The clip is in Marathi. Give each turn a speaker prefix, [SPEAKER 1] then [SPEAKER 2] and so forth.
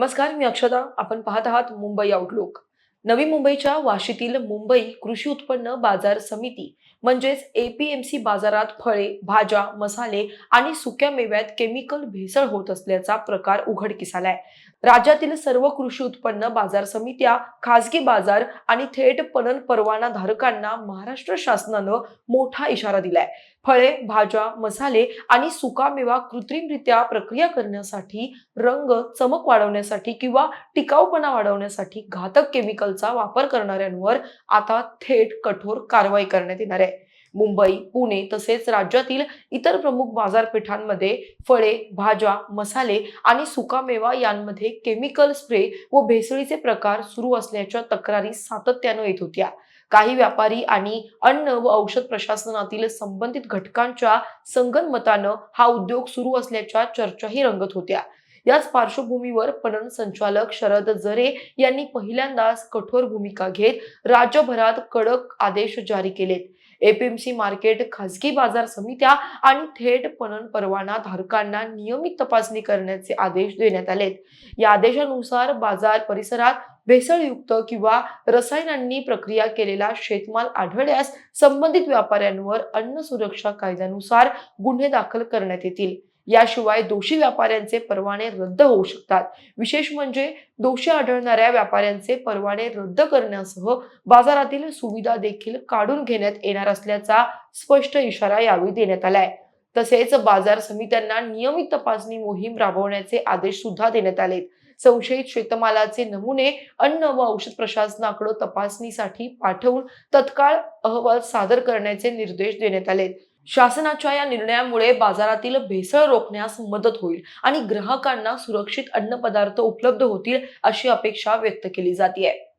[SPEAKER 1] नमस्कार, मी अक्षता. आपण पाहत आहात मुंबई आउटलुक. नवी मुंबईच्या वाशीतील मुंबई कृषी उत्पन्न बाजार समिती म्हणजेच एपीएमसी बाजारात फळे, भाज्या, मसाले आणि सुक्या मेव्यात केमिकल भेसळ होत असल्याचा प्रकार उघडकीस आलाय. राज्यातील सर्व कृषी उत्पन्न बाजार समित्या, खासगी बाजार आणि थेट पणन परवाना धारकांना महाराष्ट्र शासनानं मोठा इशारा दिलाय. फळे, भाज्या, मसाले आणि सुकामेवा कृत्रिमरित्या प्रक्रिया करण्यासाठी, रंग, चमक वाढवण्यासाठी किंवा टिकाऊपणा वाढवण्यासाठी घातक केमिकलचा वापर करणाऱ्यांवर आता थेट कठोर कारवाई करण्यात येणार आहे. मुंबई, पुणे तसेच राज्यातील इतर प्रमुख बाजारपेठांमध्ये फळे, भाज्या, मसाले आणि सुकामेवा यांमध्ये केमिकल स्प्रे व भेसळीचे प्रकार सुरू असल्याच्या तक्रारी सातत्यानं येत होत्या. काही व्यापारी आणि अन्न व औषध प्रशासनातील संबंधित घटकांच्या संगनमतानं हा उद्योग सुरू असल्याच्या चर्चाही रंगत होत्या. याच पार्श्वभूमीवर पणन संचालक शरद जरे यांनी पहिल्यांदाच कठोर भूमिका घेत राज्यभरात कडक आदेश जारी केलेत. एपीएमसी मार्केट, खासगी बाजार समित्या आणि थेट पणन परवाना धारकांना नियमित तपासणी करण्याचे आदेश देण्यात आलेत. या आदेशानुसार बाजार परिसरात भेसळयुक्त किंवा रसायनांनी प्रक्रिया केलेला शेतमाल आढळल्यास संबंधित व्यापाऱ्यांवर अन्न सुरक्षा कायद्यानुसार गुन्हे दाखल करण्यात येतील. याशिवाय दोषी व्यापाऱ्यांचे परवाने रद्द होऊ शकतात. विशेष म्हणजे दोषी आढळणाऱ्या व्यापाऱ्यांचे परवाने रद्द करण्यासह बाजारातील सुविधा देखील काढून घेण्यात येणार असल्याचा स्पष्ट इशारा यावेळी देण्यात आलाय. तसेच बाजार समित्यांना नियमित तपासणी मोहीम राबवण्याचे आदेश सुद्धा देण्यात आलेत. संशयित शेतमालाचे नमुने अन्न व औषध प्रशासनाकडे तपासणीसाठी पाठवून तत्काळ अहवाल सादर करण्याचे निर्देश देण्यात आलेत. शासनाच्या या निर्णयामुळे बाजारातील भेसळ रोखण्यास मदत होईल आणि ग्राहकांना सुरक्षित अन्नपदार्थ उपलब्ध होतील अशी अपेक्षा व्यक्त केली जाते.